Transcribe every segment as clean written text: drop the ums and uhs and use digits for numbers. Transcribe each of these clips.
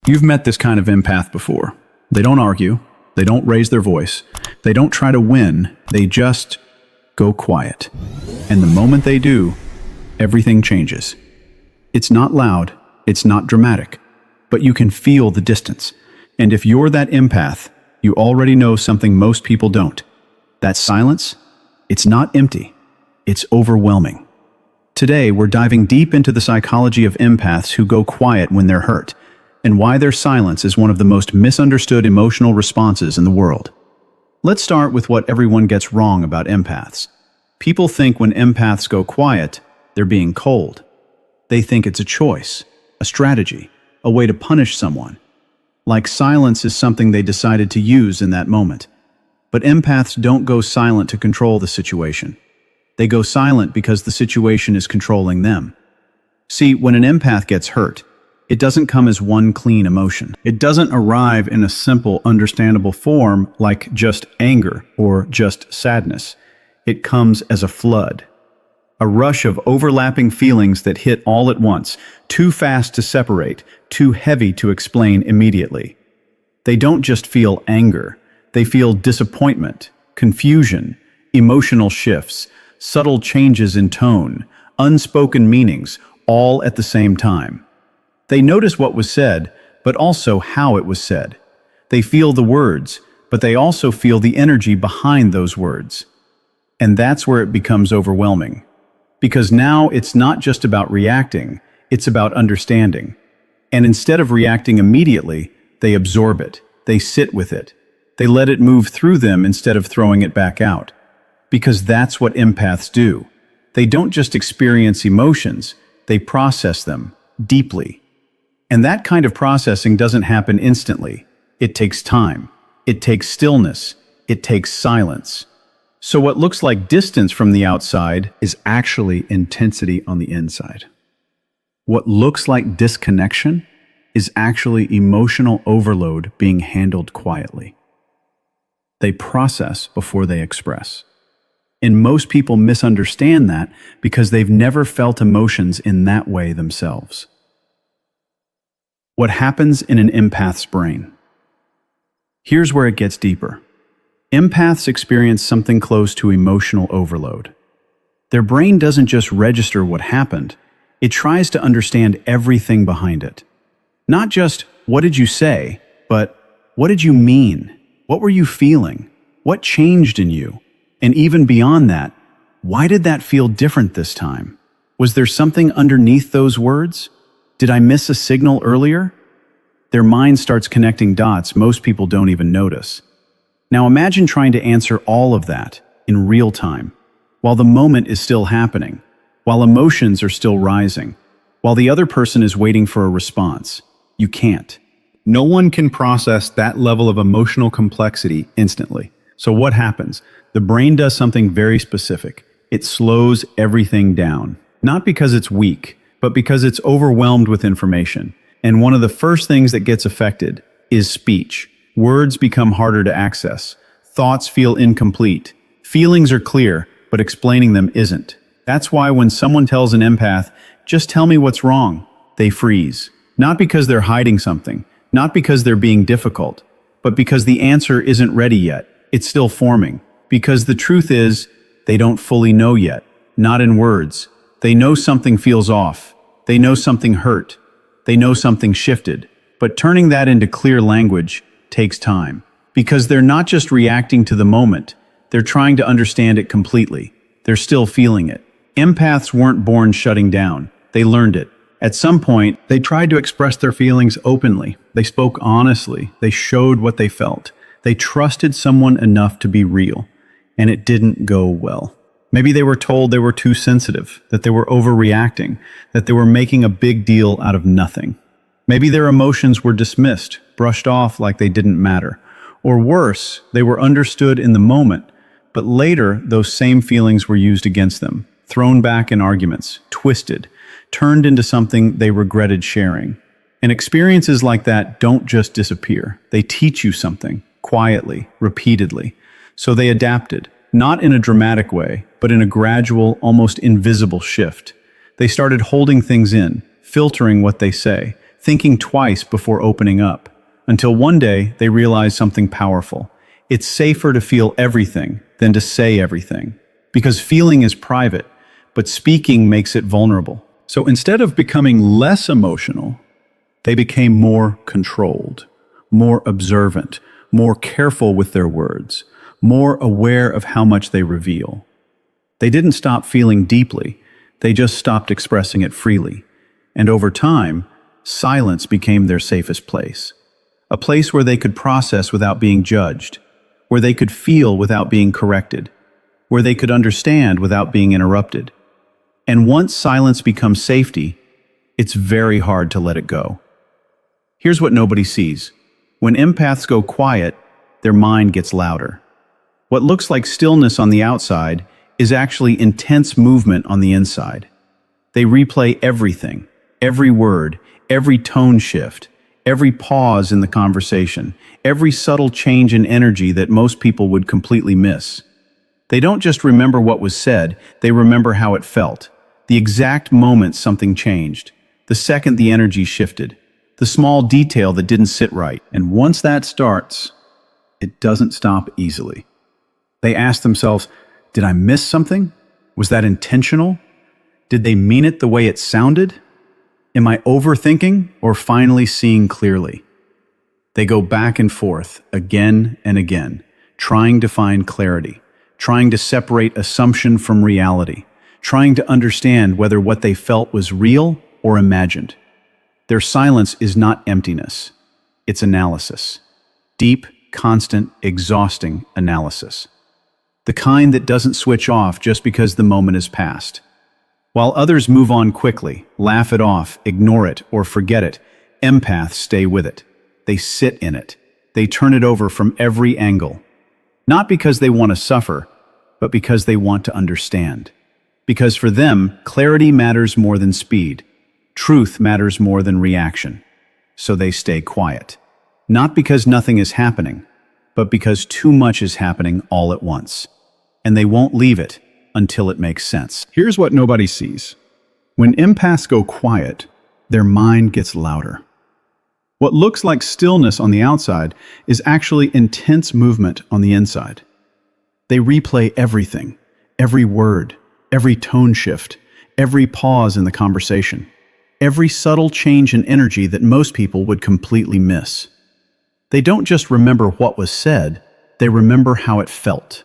You've met this kind of empath before. They don't argue. They don't raise their voice. They don't try to win. They just go quiet. And the moment they do, everything changes. It's not loud. It's not dramatic. But you can feel the distance. And if you're that empath, you already know something most people don't. That silence, it's not empty. It's overwhelming. Today, we're diving deep into the psychology of empaths who go quiet when they're hurt, and why their silence is one of the most misunderstood emotional responses in the world. Let's start with what everyone gets wrong about empaths. People think when empaths go quiet, they're being cold. They think it's a choice, a strategy, a way to punish someone. Like silence is something they decided to use in that moment. But empaths don't go silent to control the situation. They go silent because the situation is controlling them. See, when an empath gets hurt, it doesn't come as one clean emotion. It doesn't arrive in a simple, understandable form like just anger or just sadness. It comes as a flood. A rush of overlapping feelings that hit all at once, too fast to separate, too heavy to explain immediately. They don't just feel anger. They feel disappointment, confusion, emotional shifts, subtle changes in tone, unspoken meanings, all at the same time. They notice what was said, but also how it was said. They feel the words, but they also feel the energy behind those words. And that's where it becomes overwhelming. Because now it's not just about reacting, it's about understanding. And instead of reacting immediately, they absorb it. They sit with it. They let it move through them instead of throwing it back out. Because that's what empaths do. They don't just experience emotions, they process them deeply. And that kind of processing doesn't happen instantly. It takes time. It takes stillness. It takes silence. So what looks like distance from the outside is actually intensity on the inside. What looks like disconnection is actually emotional overload being handled quietly. They process before they express. And most people misunderstand that because they've never felt emotions in that way themselves. What happens in an empath's brain? Here's where it gets deeper. Empaths experience something close to emotional overload. Their brain doesn't just register what happened, it tries to understand everything behind it. Not just, what did you say, but what did you mean? What were you feeling? What changed in you? And even beyond that, why did that feel different this time? Was there something underneath those words? Did I miss a signal earlier? Their mind starts connecting dots most people don't even notice. Now imagine trying to answer all of that in real time, while the moment is still happening, while emotions are still rising, while the other person is waiting for a response. You can't. No one can process that level of emotional complexity instantly. So what happens? The brain does something very specific. It slows everything down. Not because it's weak, but because it's overwhelmed with information. And one of the first things that gets affected is speech. Words become harder to access. Thoughts feel incomplete. Feelings are clear, but explaining them isn't. That's why when someone tells an empath, "Just tell me what's wrong," they freeze. Not because they're hiding something, not because they're being difficult, but because the answer isn't ready yet. It's still forming. Because the truth is, they don't fully know yet. Not in words. They know something feels off. They know something hurt. They know something shifted. But turning that into clear language takes time. Because they're not just reacting to the moment. They're trying to understand it completely. They're still feeling it. Empaths weren't born shutting down. They learned it. At some point, they tried to express their feelings openly. They spoke honestly. They showed what they felt. They trusted someone enough to be real. And it didn't go well. Maybe they were told they were too sensitive, that they were overreacting, that they were making a big deal out of nothing. Maybe their emotions were dismissed, brushed off like they didn't matter. Or worse, they were understood in the moment, but later those same feelings were used against them, thrown back in arguments, twisted, turned into something they regretted sharing. And experiences like that don't just disappear. They teach you something, quietly, repeatedly. So they adapted, not in a dramatic way, but in a gradual, almost invisible shift. They started holding things in, filtering what they say, thinking twice before opening up, until one day they realize something powerful. It's safer to feel everything than to say everything, because feeling is private, but speaking makes it vulnerable. So instead of becoming less emotional, they became more controlled, more observant, more careful with their words, more aware of how much they reveal. They didn't stop feeling deeply, they just stopped expressing it freely. And over time, silence became their safest place. A place where they could process without being judged, where they could feel without being corrected, where they could understand without being interrupted. And once silence becomes safety, it's very hard to let it go. Here's what nobody sees. When empaths go quiet, their mind gets louder. What looks like stillness on the outside is actually intense movement on the inside. They replay everything, every word, every tone shift, every pause in the conversation, every subtle change in energy that most people would completely miss. They don't just remember what was said, they remember how it felt. The exact moment something changed, the second the energy shifted, the small detail that didn't sit right. And once that starts, it doesn't stop easily. They ask themselves, did I miss something? Was that intentional? Did they mean it the way it sounded? Am I overthinking or finally seeing clearly? They go back and forth again and again, trying to find clarity, trying to separate assumption from reality, trying to understand whether what they felt was real or imagined. Their silence is not emptiness, it's analysis. Deep, constant, exhausting analysis. The kind that doesn't switch off just because the moment has passed. While others move on quickly, laugh it off, ignore it, or forget it, empaths stay with it. They sit in it. They turn it over from every angle. Not because they want to suffer, but because they want to understand. Because for them, clarity matters more than speed. Truth matters more than reaction. So they stay quiet. Not because nothing is happening, but because too much is happening all at once. And they won't leave it until it makes sense. Here's what nobody sees. When empaths go quiet, their mind gets louder. What looks like stillness on the outside is actually intense movement on the inside. They replay everything, every word, every tone shift, every pause in the conversation, every subtle change in energy that most people would completely miss. They don't just remember what was said, they remember how it felt.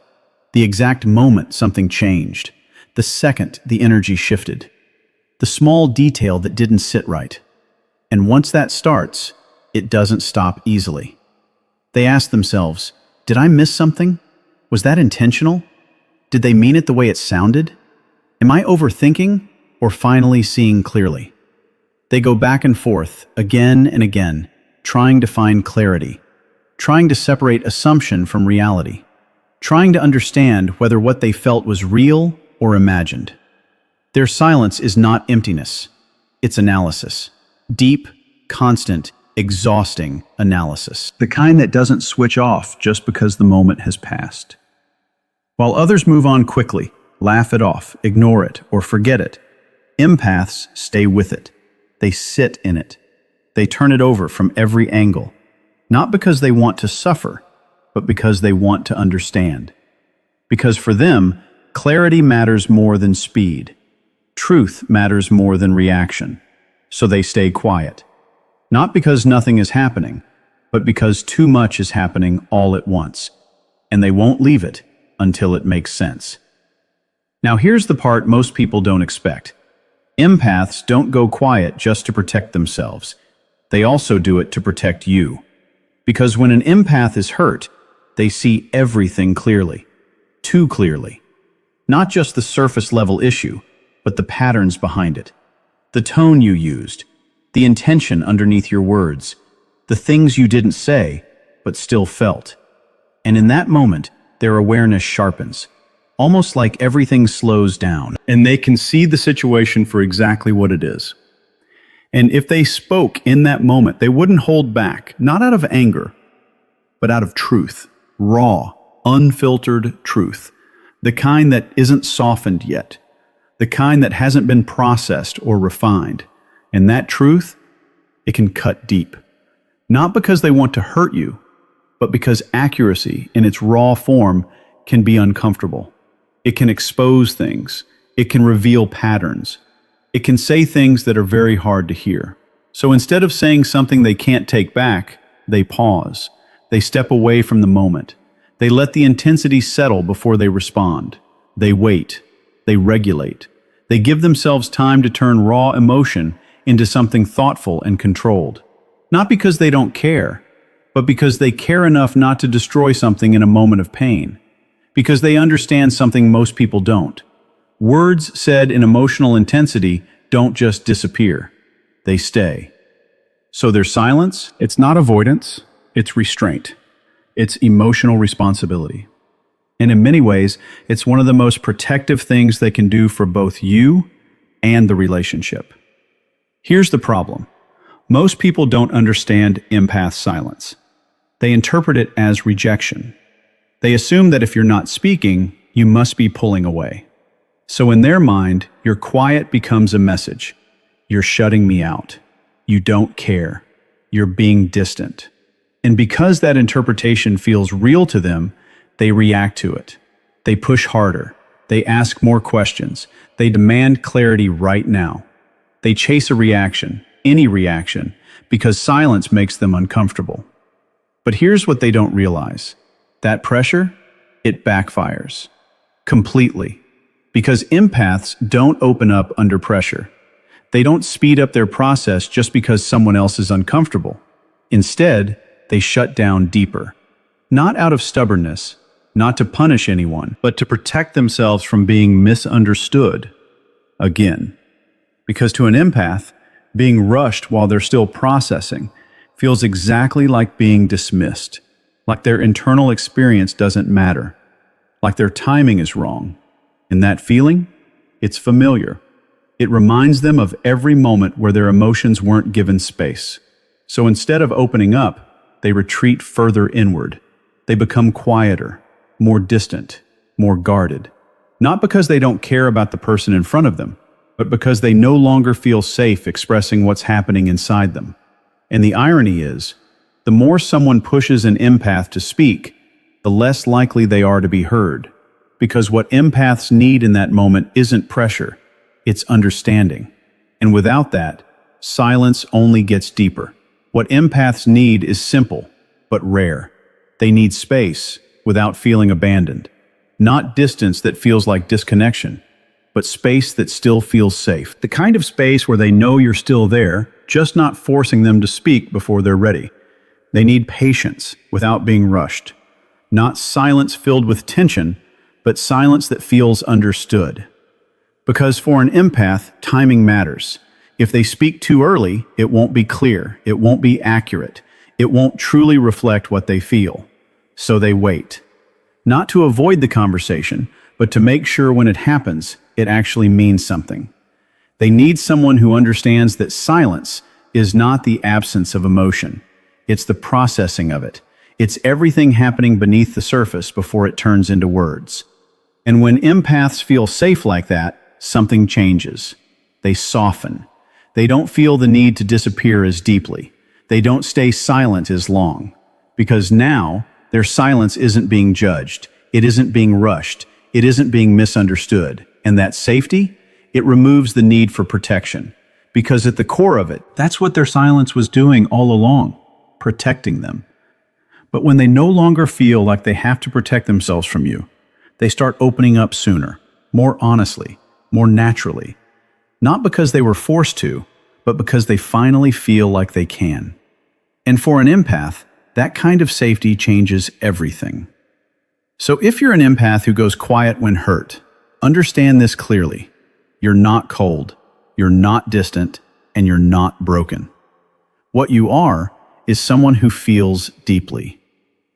The exact moment something changed, the second the energy shifted, the small detail that didn't sit right. And once that starts, it doesn't stop easily. They ask themselves, did I miss something? Was that intentional? Did they mean it the way it sounded? Am I overthinking or finally seeing clearly? They go back and forth again and again, trying to find clarity, trying to separate assumption from reality, trying to understand whether what they felt was real or imagined. Their silence is not emptiness, it's analysis. Deep, constant, exhausting analysis. The kind that doesn't switch off just because the moment has passed. While others move on quickly, laugh it off, ignore it, or forget it, empaths stay with it. They sit in it. They turn it over from every angle, not because they want to suffer, but because they want to understand. Because for them, clarity matters more than speed. Truth matters more than reaction. So they stay quiet. Not because nothing is happening, but because too much is happening all at once. And they won't leave it until it makes sense. Now here's the part most people don't expect. Empaths don't go quiet just to protect themselves. They also do it to protect you. Because when an empath is hurt, they see everything clearly. Too clearly. Not just the surface level issue, but the patterns behind it. The tone you used, the intention underneath your words, the things you didn't say, but still felt. And in that moment, their awareness sharpens, almost like everything slows down, and they can see the situation for exactly what it is. And if they spoke in that moment, they wouldn't hold back, not out of anger, but out of truth, raw, unfiltered truth, the kind that isn't softened yet, the kind that hasn't been processed or refined. And that truth, It can cut deep. Not because they want to hurt you, but because accuracy in its raw form can be uncomfortable. It can expose things. It can reveal patterns. It can say things that are very hard to hear. So instead of saying something they can't take back, they pause. They step away from the moment. They let the intensity settle before they respond. They wait. They regulate. They give themselves time to turn raw emotion into something thoughtful and controlled. Not because they don't care, but because they care enough not to destroy something in a moment of pain. Because they understand something most people don't. Words said in emotional intensity don't just disappear. They stay. So their silence, it's not avoidance, it's restraint. It's emotional responsibility. And in many ways, it's one of the most protective things they can do for both you and the relationship. Here's the problem. Most people don't understand empath silence. They interpret it as rejection. They assume that if you're not speaking, you must be pulling away. So in their mind, your quiet becomes a message. You're shutting me out. You don't care. You're being distant. And because that interpretation feels real to them, they react to it. They push harder. They ask more questions. They demand clarity right now. They chase a reaction, any reaction, because silence makes them uncomfortable. But here's what they don't realize. That pressure, it backfires. Completely. Because empaths don't open up under pressure. They don't speed up their process just because someone else is uncomfortable. Instead, they shut down deeper. Not out of stubbornness, not to punish anyone, but to protect themselves from being misunderstood again. Because to an empath, being rushed while they're still processing feels exactly like being dismissed, like their internal experience doesn't matter, like their timing is wrong. And that feeling, it's familiar. It reminds them of every moment where their emotions weren't given space. So instead of opening up, they retreat further inward. They become quieter, more distant, more guarded. Not because they don't care about the person in front of them, but because they no longer feel safe expressing what's happening inside them. And the irony is, the more someone pushes an empath to speak, the less likely they are to be heard. Because what empaths need in that moment isn't pressure, it's understanding. And without that, silence only gets deeper. What empaths need is simple, but rare. They need space without feeling abandoned. Not distance that feels like disconnection, but space that still feels safe. The kind of space where they know you're still there, just not forcing them to speak before they're ready. They need patience without being rushed. Not silence filled with tension, but silence that feels understood. Because for an empath, timing matters. If they speak too early, it won't be clear, it won't be accurate, it won't truly reflect what they feel. So they wait. Not to avoid the conversation, but to make sure when it happens, it actually means something. They need someone who understands that silence is not the absence of emotion. It's the processing of it. It's everything happening beneath the surface before it turns into words. And when empaths feel safe like that, something changes. They soften. They don't feel the need to disappear as deeply. They don't stay silent as long. Because now, their silence isn't being judged. It isn't being rushed. It isn't being misunderstood. And that safety, it removes the need for protection. Because at the core of it, that's what their silence was doing all along, protecting them. But when they no longer feel like they have to protect themselves from you, they start opening up sooner, more honestly, more naturally. Not because they were forced to, but because they finally feel like they can. And for an empath, that kind of safety changes everything. So if you're an empath who goes quiet when hurt, understand this clearly. You're not cold, you're not distant, and you're not broken. What you are is someone who feels deeply.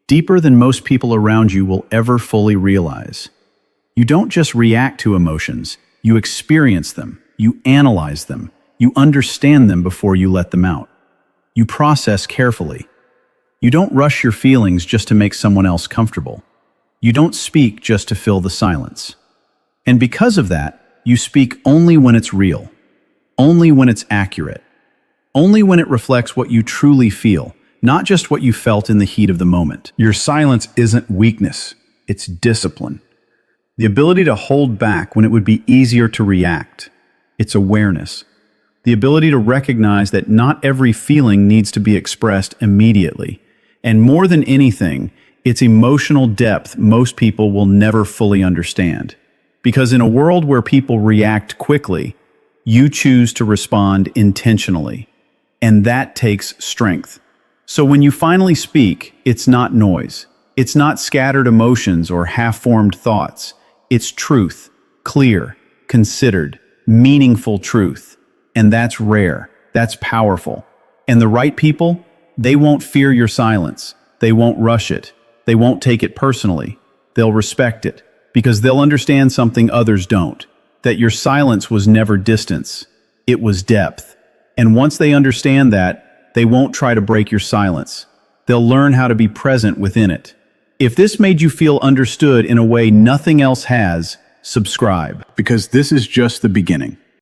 Deeper than most people around you will ever fully realize. You don't just react to emotions, you experience them, you analyze them, you understand them before you let them out. You process carefully. You don't rush your feelings just to make someone else comfortable. You don't speak just to fill the silence. And because of that, you speak only when it's real, only when it's accurate, only when it reflects what you truly feel, not just what you felt in the heat of the moment. Your silence isn't weakness, it's discipline. The ability to hold back when it would be easier to react. It's awareness. The ability to recognize that not every feeling needs to be expressed immediately. And more than anything, it's emotional depth most people will never fully understand. Because in a world where people react quickly, you choose to respond intentionally. And that takes strength. So when you finally speak, it's not noise. It's not scattered emotions or half-formed thoughts. It's truth, clear, considered, meaningful truth. And that's rare. That's powerful. And the right people, they won't fear your silence. They won't rush it. They won't take it personally. They'll respect it because they'll understand something others don't, that your silence was never distance. It was depth. And once they understand that, they won't try to break your silence. They'll learn how to be present within it. If this made you feel understood in a way nothing else has, subscribe, because this is just the beginning.